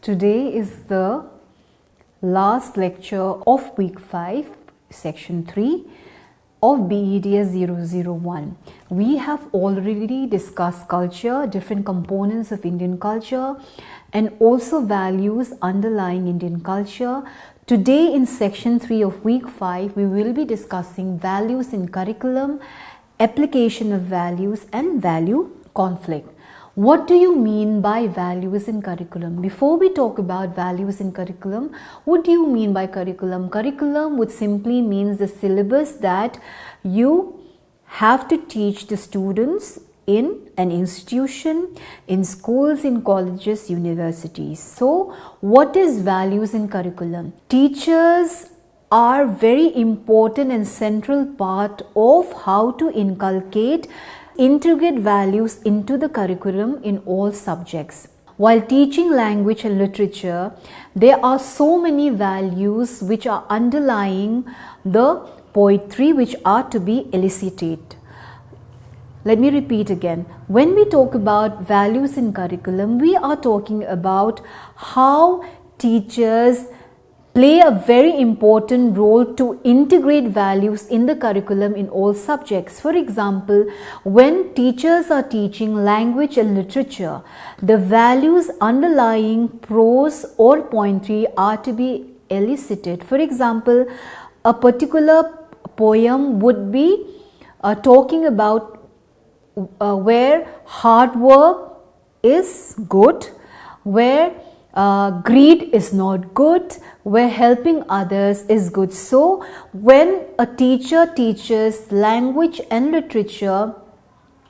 Today is the last lecture of week 5, section 3 of BEDS 001. We have already discussed culture, different components of Indian culture, and also values underlying Indian culture. Today in section 3 of week 5, we will be discussing values in curriculum, application of values, and value conflict. What do you mean by values in curriculum? Before we talk about values in curriculum, what do you mean by curriculum? Curriculum would simply means the syllabus that you have to teach the students in an institution, in schools, in colleges, universities. So, what is values in curriculum? Teachers are very important and central part of how to inculcate integrate values into the curriculum in all subjects. While teaching language and literature, there are so many values which are underlying the poetry which are to be elicited. Let me repeat again. When we talk about values in curriculum, we are talking about how teachers play a very important role to integrate values in the curriculum in all subjects. For example, when teachers are teaching language and literature, the values underlying prose or poetry are to be elicited. For example, a particular poem would be talking about where hard work is good, where greed is not good, where helping others is good. So, when a teacher teaches language and literature,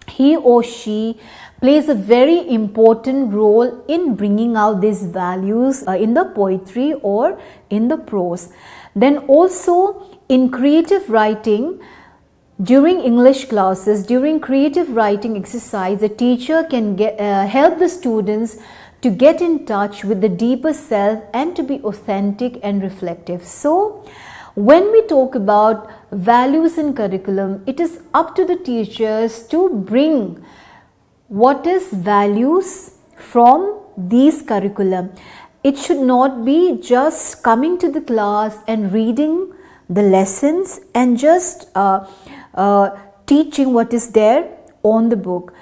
he or she plays a very important role in bringing out these values in the poetry or in the prose. Then also in creative writing, during English classes, during creative writing exercise, the teacher can help the students to get in touch with the deeper self and to be authentic and reflective. So, when we talk about values in curriculum, it is up to the teachers to bring what is values from these curriculum. It should not be just coming to the class and reading the lessons and just teaching what is there on the book.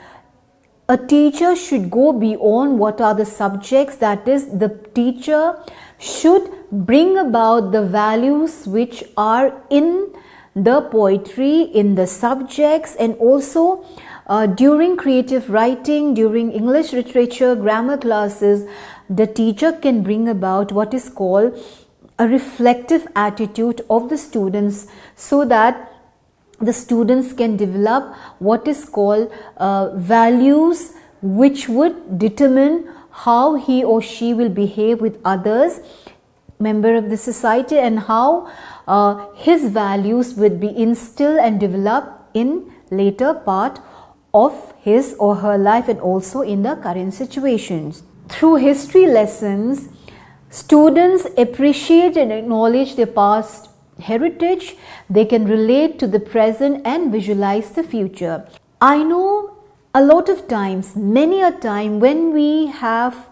A teacher should go beyond what are the subjects, that is, the teacher should bring about the values which are in the poetry, in the subjects, and also during creative writing, during English literature, grammar classes, the teacher can bring about what is called a reflective attitude of the students so that the students can develop what is called values which would determine how he or she will behave with others, member of the society, and how his values would be instilled and developed in later part of his or her life and also in the current situations. Through history lessons, students appreciate and acknowledge their past heritage. They can relate to the present and visualize the future. I know a lot of times, many a time, when we have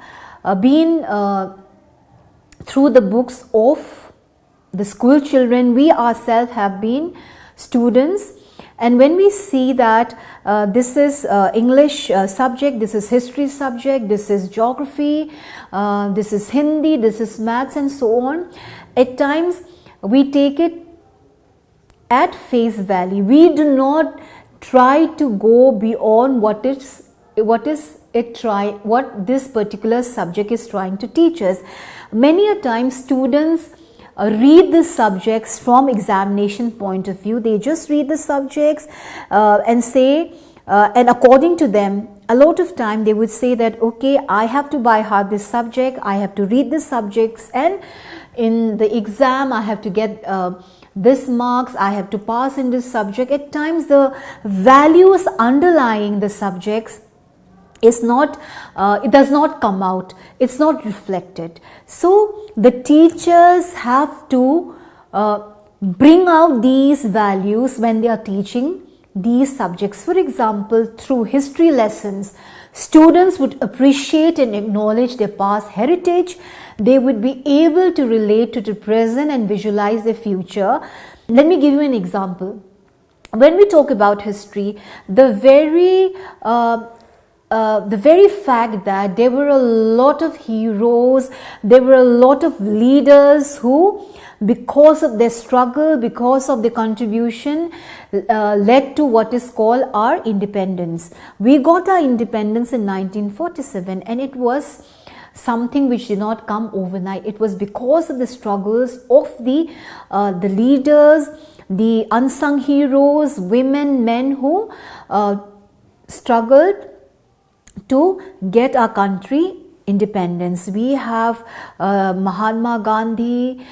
been through the books of the school children, we ourselves have been students, and when we see that this is English subject, this is history subject, this is geography, this is Hindi, this is maths, and so on, at times we take it at face value. We do not try to go beyond what this particular subject is trying to teach us. Many a time students read the subjects from examination point of view. They just read the subjects and say, and according to them, a lot of time they would say that, okay, I have to by heart this subject, I have to read the subjects, and in the exam I have to get this marks, I have to pass in this subject. At times the values underlying the subjects is not, it does not come out, it's not reflected. So the teachers have to bring out these values when they are teaching these subjects. For example, through history lessons, Students would appreciate and acknowledge their past heritage. They would be able to relate to the present and visualize their future. Let me give you an example. When we talk about history, the very fact that there were a lot of heroes, there were a lot of leaders who, because of their struggle, because of their contribution, led to what is called our independence. We got our independence in 1947, and it was something which did not come overnight. It was because of the struggles of the leaders, the unsung heroes, women, men who struggled to get our country independence. We have Mahatma Gandhi,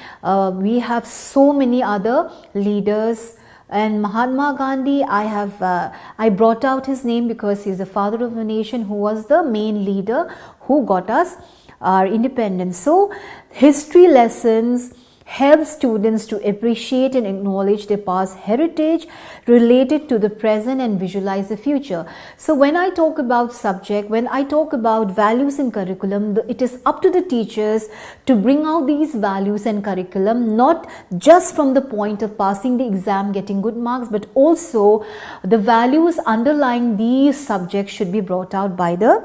we have so many other leaders. And Mahatma Gandhi, I brought out his name because he is the father of the nation, who was the main leader who got us our independence. So history lessons help students to appreciate and acknowledge their past heritage, related to the present, and visualize the future. So when I talk about subject, when I talk about values in curriculum, it is up to the teachers to bring out these values and curriculum, not just from the point of passing the exam, getting good marks, but also the values underlying these subjects should be brought out by the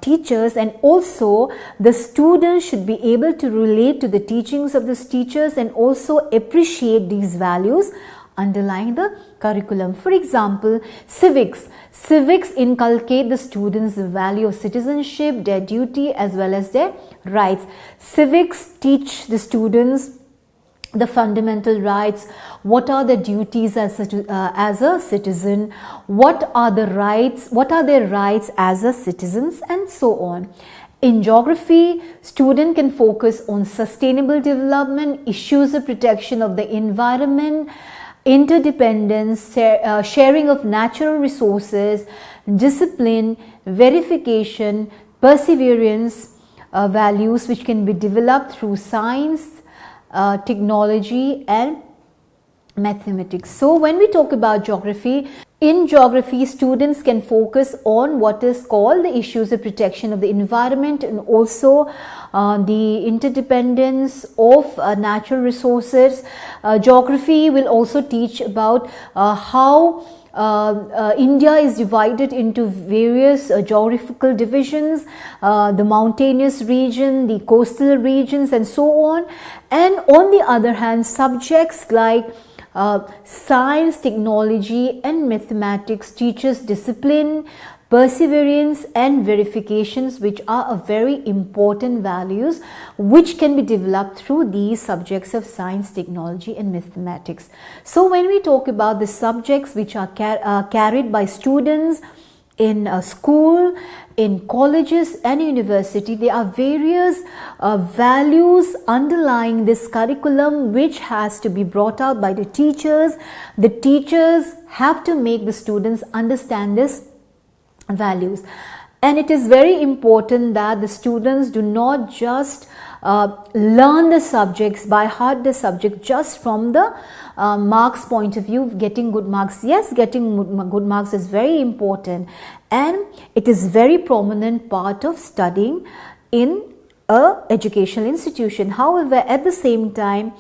teachers, and also the students should be able to relate to the teachings of the teachers and also appreciate these values underlying the curriculum. For example, civics inculcate the students the value of citizenship, their duty as well as their rights. Civics teach the students the fundamental rights, what are the duties as a citizen, what are their rights as a citizens, and so on. In geography, student can focus on sustainable development, issues of protection of the environment, interdependence, sharing of natural resources, discipline, verification, perseverance, values which can be developed through science, technology and mathematics. So when we talk about geography, in geography, students can focus on what is called the issues of protection of the environment, and also the interdependence of natural resources. Geography will also teach about how India is divided into various geographical divisions, the mountainous region, the coastal regions, and so on. And on the other hand, subjects like science, technology and mathematics teaches discipline, perseverance and verifications, which are a very important values which can be developed through these subjects of science, technology and mathematics. So when we talk about the subjects which are carried by students in school, in colleges and university, there are various values underlying this curriculum which has to be brought out by the teachers. The teachers have to make the students understand this values, and it is very important that the students do not just learn the subjects by heart, the subject just from the marks point of view, getting good marks. Yes, getting good marks is very important, and it is very prominent part of studying in a educational institution. However, at the same time,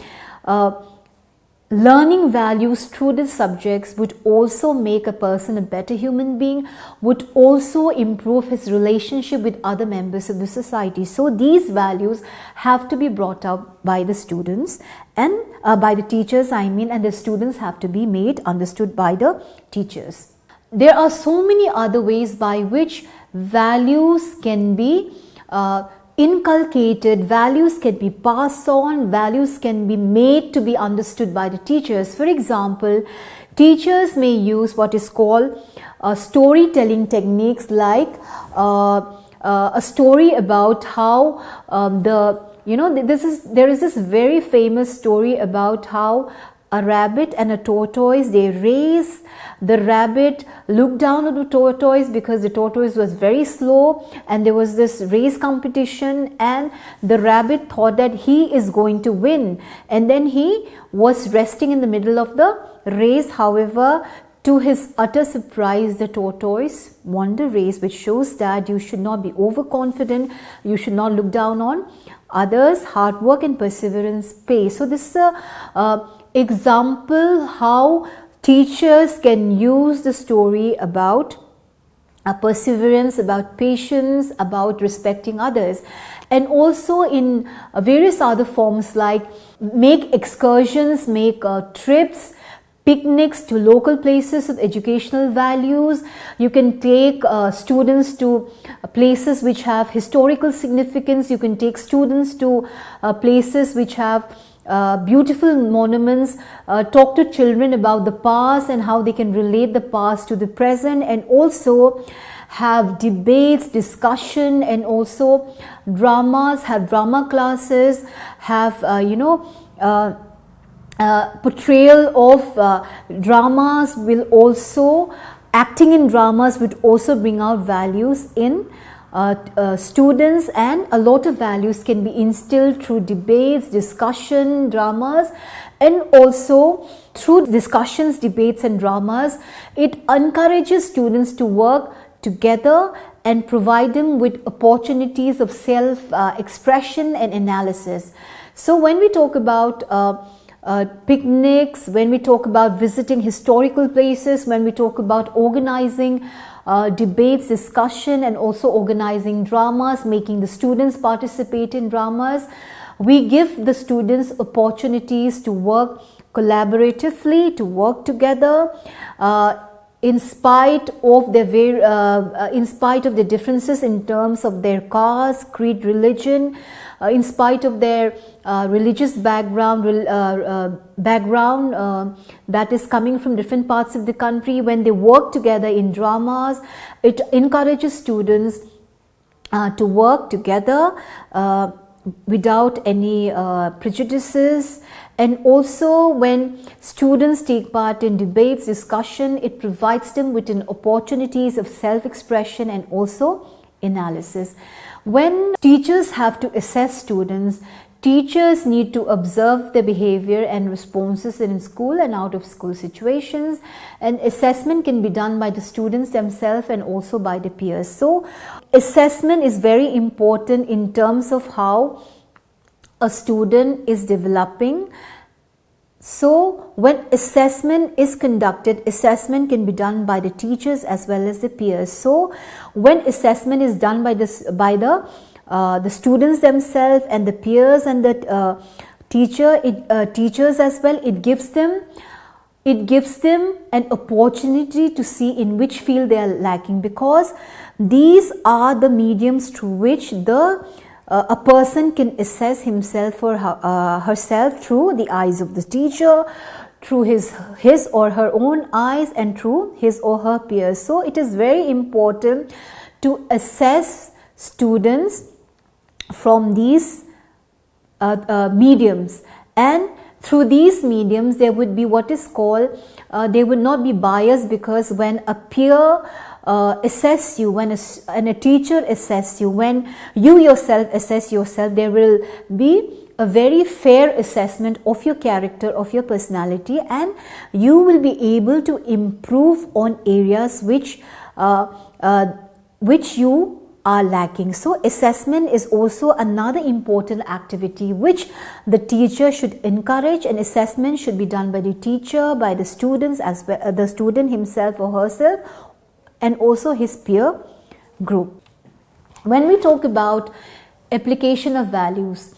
learning values through the subjects would also make a person a better human being, would also improve his relationship with other members of the society. So these values have to be brought out by the students and by the teachers, and the students have to be made understood by the teachers. There are so many other ways by which values can be inculcated, values can be passed on, values can be made to be understood by the teachers. For example, teachers may use what is called storytelling techniques, like a story about how there is this very famous story about how a rabbit and a tortoise, they race. The rabbit looked down at the tortoise because the tortoise was very slow, and there was this race competition, and the rabbit thought that he is going to win, and then he was resting in the middle of the race. However, To his utter surprise, the tortoise won the race, which shows that you should not be overconfident, you should not look down on others. Hard work and perseverance pay. So this is a example how teachers can use the story about perseverance, about patience, about respecting others, and also in various other forms like make excursions, make trips, picnics to local places with educational values. You can take students to places which have historical significance. You can take students to places which have beautiful monuments. Talk to children about the past and how they can relate the past to the present, and also have debates, discussion, and also dramas, have drama classes, have portrayal of dramas will also, acting in dramas would also bring out values in students, and a lot of values can be instilled through debates, discussion, dramas, and also through discussions, debates and dramas. It encourages students to work together and provide them with opportunities of self-expression and analysis. So when we talk about picnics, when we talk about visiting historical places, when we talk about organizing debates, discussion, and also organizing dramas, making the students participate in dramas, we give the students opportunities to work collaboratively, to work together, in spite of the differences in terms of their caste, creed, religion, in spite of their religious background that is coming from different parts of the country. When they work together in dramas, it encourages students to work together without any prejudices. And also when students take part in debates, discussion, it provides them with an opportunities of self-expression and also analysis. When teachers have to assess students, teachers need to observe their behavior and responses in school and out of school situations, and assessment can be done by the students themselves and also by the peers. So assessment is very important in terms of how a student is developing. So when assessment is conducted, assessment can be done by the teachers as well as the peers. So when assessment is done by the students themselves and the peers and the teachers as well, it gives them an opportunity to see in which field they are lacking, because these are the mediums through which a person can assess himself or herself through the eyes of the teacher, through his or her own eyes, and through his or her peers. So it is very important to assess students from these mediums, and through these mediums there would be what is called, they would not be biased, because when a peer assess you, when a teacher assess you, when you yourself assess yourself, there will be a very fair assessment of your character, of your personality, and you will be able to improve on areas which you are lacking. So assessment is also another important activity which the teacher should encourage, and assessment should be done by the teacher, by the students as well, the student himself or herself, and also his peer group. When we talk about application of values,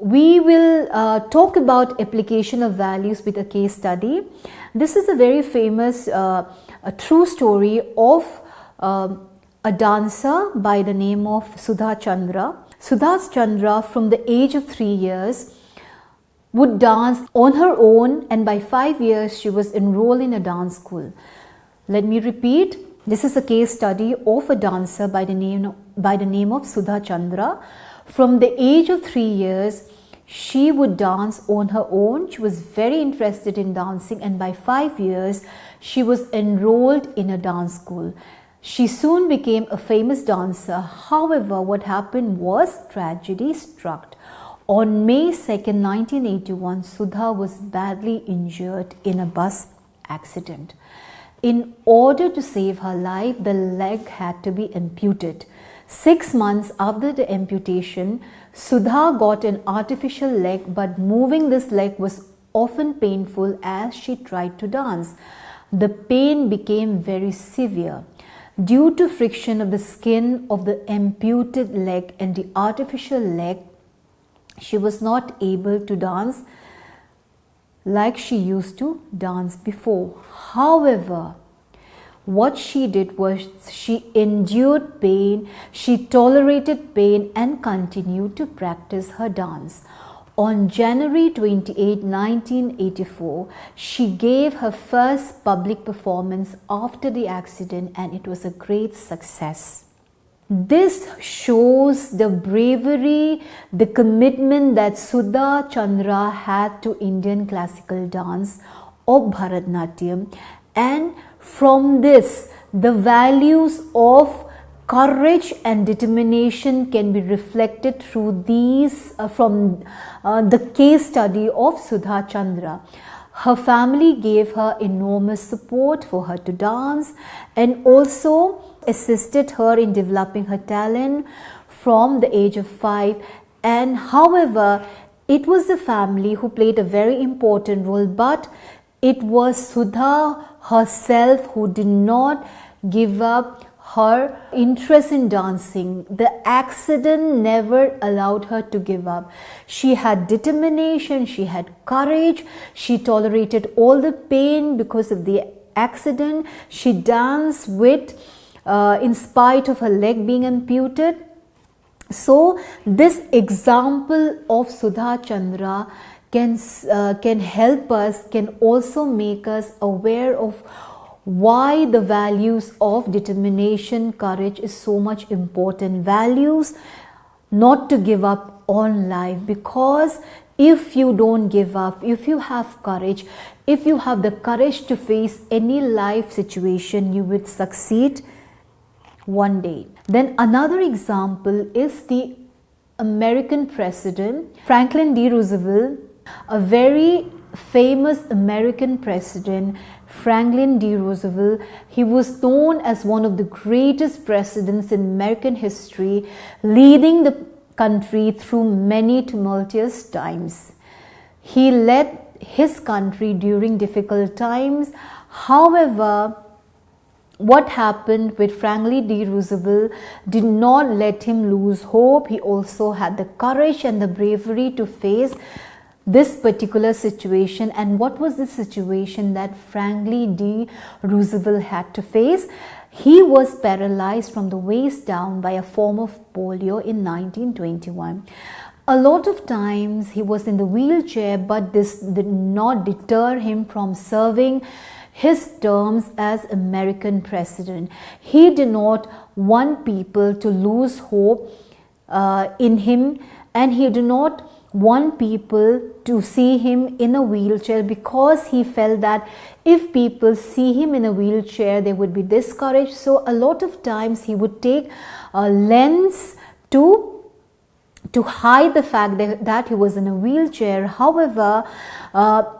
we will talk about application of values with a case study. This is a very famous a true story of a dancer by the name of Sudha Chandra. Sudha Chandra, from the age of 3 years, would dance on her own, and by 5 years she was enrolled in a dance school. Let me repeat. This is a case study of a dancer by the name of Sudha Chandra. From the age of 3 years, she would dance on her own. She was very interested in dancing, and by 5 years, she was enrolled in a dance school. She soon became a famous dancer. However, what happened was tragedy struck. On May 2nd, 1981, Sudha was badly injured in a bus accident. In order to save her life, the leg had to be amputated. 6 months after the amputation, Sudha got an artificial leg, but moving this leg was often painful as she tried to dance. The pain became very severe. Due to friction of the skin of the amputated leg and the artificial leg, she was not able to dance like she used to dance before. However, what she did was she endured pain, she tolerated pain and continued to practice her dance. On January 28, 1984, she gave her first public performance after the accident, and it was a great success. This shows the bravery, the commitment that Sudha Chandra had to Indian classical dance of Bharatanatyam, and from this, the values of courage and determination can be reflected through these from the case study of Sudha Chandra. Her family gave her enormous support for her to dance and also assisted her in developing her talent from the age of 5. And however, it was the family who played a very important role, but it was Sudha herself who did not give up her interest in dancing. The accident never allowed her to give up. She had determination, she had courage, she tolerated all the pain because of the accident. She danced with, in spite of her leg being amputated. So this example of Sudha Chandra can help us, can also make us aware of why the values of determination, courage is so much important. Values not to give up on life, because if you don't give up, if you have courage, if you have the courage to face any life situation, you will succeed one day. Then another example is the American president Franklin D. Roosevelt. A very famous American president, Franklin D. Roosevelt. He was known as one of the greatest presidents in American history, leading the country through many tumultuous times. He led his country during difficult times. However, what happened with Franklin D. Roosevelt did not let him lose hope. He also had the courage and the bravery to face this particular situation. And what was the situation that Franklin D. Roosevelt had to face? He was paralyzed from the waist down by a form of polio in 1921. A lot of times he was in the wheelchair, but this did not deter him from serving his terms as American president. He did not want people to lose hope in him, and he did not want people to see him in a wheelchair, because he felt that if people see him in a wheelchair, they would be discouraged. So a lot of times he would take a lens to hide the fact that he was in a wheelchair. However,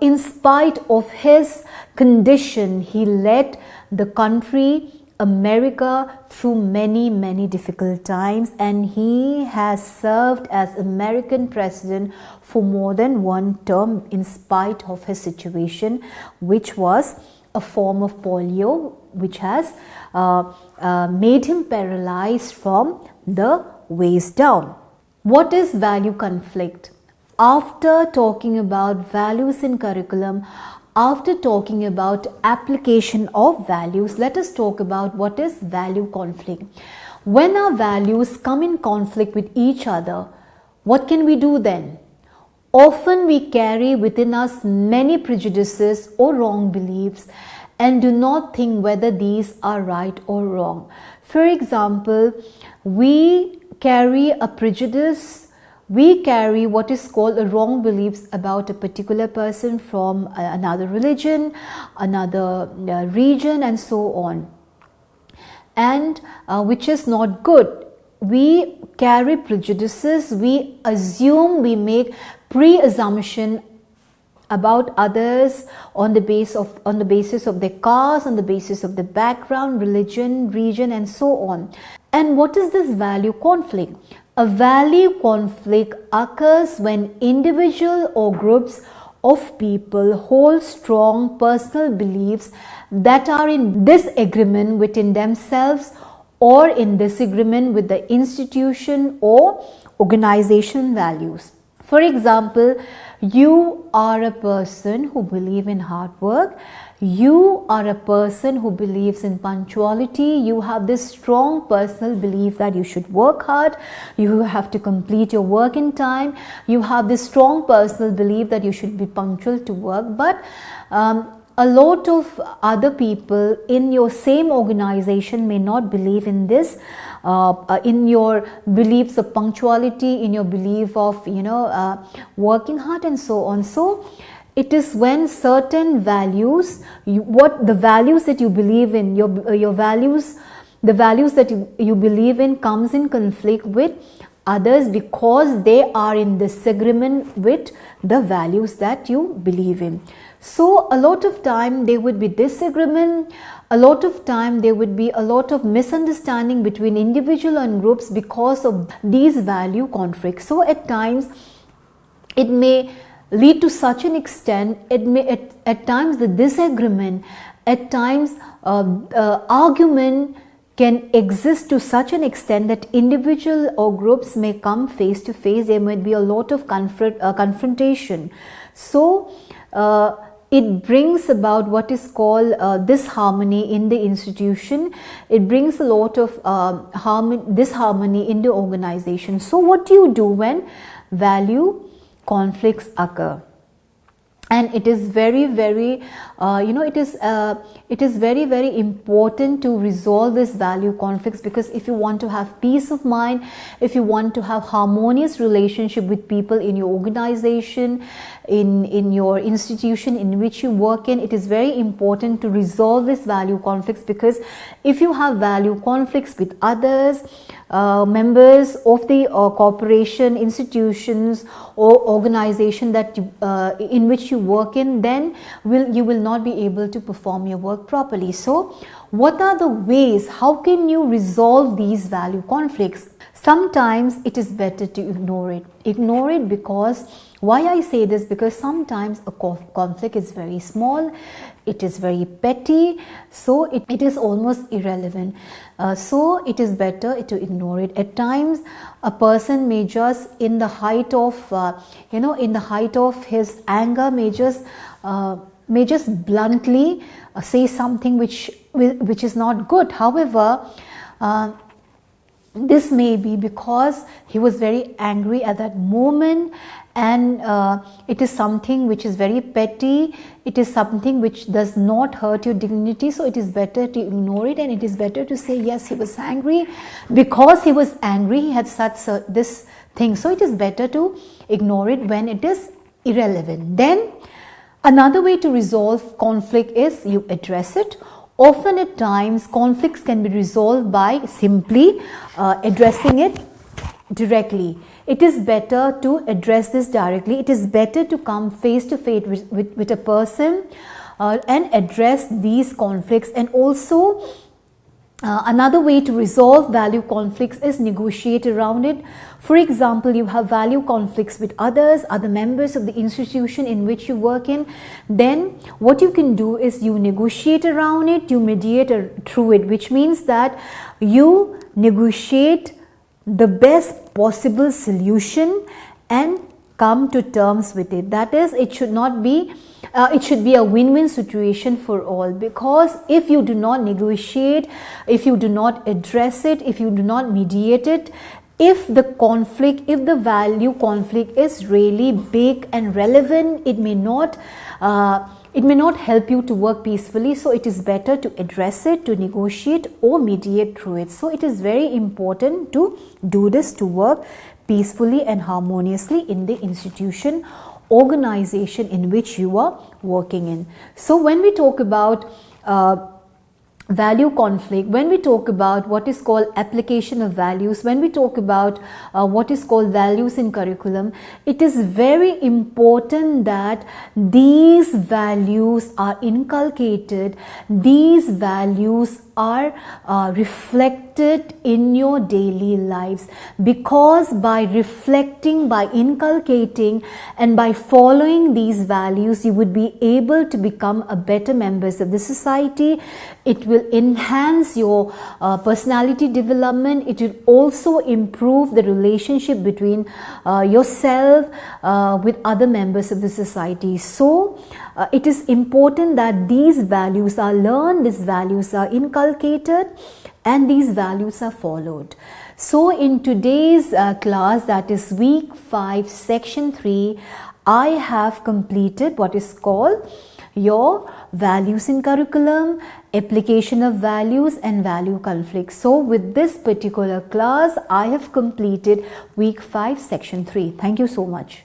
in spite of his condition, he led the country, America, through many difficult times, and he has served as American president for more than one term in spite of his situation, which was a form of polio, which has made him paralyzed from the waist down. What is value conflict? After talking about values in curriculum, after talking about application of values, let us talk about what is value conflict. When our values come in conflict with each other, what can we do then? Often we carry within us many prejudices or wrong beliefs and do not think whether these are right or wrong. For example, we carry a prejudice, we carry what is called a wrong beliefs about a particular person from another religion, another region, and so on, and which is not good. We carry prejudices, we assume, we make pre-assumption about others on the basis of their caste, on the basis of the background, religion, region, and so on. And what is this value conflict? A value conflict occurs when individual or groups of people hold strong personal beliefs that are in disagreement within themselves or in disagreement with the institution or organization values. For example, you are a person who believes in hard work. You are a person who believes in punctuality. You have this strong personal belief that you should work hard. You have to complete your work in time. You have this strong personal belief that you should be punctual to work. But a lot of other people in your same organization may not believe in this, in your beliefs of punctuality, in your belief of working hard and so on. So it is when certain values, the values that you believe in, your values, the values that you believe in comes in conflict with others because they are in disagreement with the values that you believe in. So a lot of time there would be disagreement, a lot of time there would be a lot of misunderstanding between individual and groups because of these value conflicts. So at times it may lead to such an extent, at times the disagreement, at times argument can exist to such an extent that individual or groups may come face to face. There might be a lot of confrontation. So it brings about what is called disharmony in the institution. It brings a lot of disharmony in the organization. So what do you do when value conflicts occur? And it is very, very, it is very, very important to resolve this value conflicts, because if you want to have peace of mind, if you want to have harmonious relationship with people in your organization, in your institution in which you work in, it is very important to resolve this value conflicts, because if you have value conflicts with others, members of the corporation, institutions or organization that in which you work in, then you will not be able to perform your work properly. So what are the ways, how can you resolve these value conflicts? Sometimes it is better to ignore it because, why I say this, because sometimes a conflict is very small, it is very petty, so it is almost irrelevant. So it is better to ignore it. At times a person may just in the height of his anger may just bluntly say something which is not good. However, this may be because he was very angry at that moment, and it is something which is very petty, it is something which does not hurt your dignity. So it is better to ignore it, and it is better to say, yes, he was angry, because he was angry, he had such this thing. So it is better to ignore it when it is irrelevant. Then another way to resolve conflict is you address it. Often at times conflicts can be resolved by simply addressing it directly. It is better to address this directly. It is better to come face to face with a person and address these conflicts. And also another way to resolve value conflicts is negotiate around it. For example, you have value conflicts with others, other members of the institution in which you work in. Then what you can do is you negotiate around it, you mediate through it, which means that you negotiate the best possible solution and come to terms with it. That is, it should not be it should be a win-win situation for all, because if you do not negotiate, if you do not address it, if you do not mediate it, if the value conflict is really big and relevant, it may not help you to work peacefully. So it is better to address it, to negotiate or mediate through it. So it is very important to do this, to work peacefully and harmoniously in the institution, organization in which you are working in. So when we talk about value conflict, when we talk about what is called application of values, when we talk about what is called values in curriculum, it is very important that these values are inculcated, these values are reflected in your daily lives, because by reflecting, by inculcating and by following these values, you would be able to become a better members of the society. It will enhance your personality development. It will also improve the relationship between yourself with other members of the society. So it is important that these values are learned, these values are inculcated, and these values are followed. So in today's class, that is week 5 section 3, I have completed what is called your values in curriculum, application of values and value conflict. So with this particular class, I have completed week 5 section 3. Thank you so much.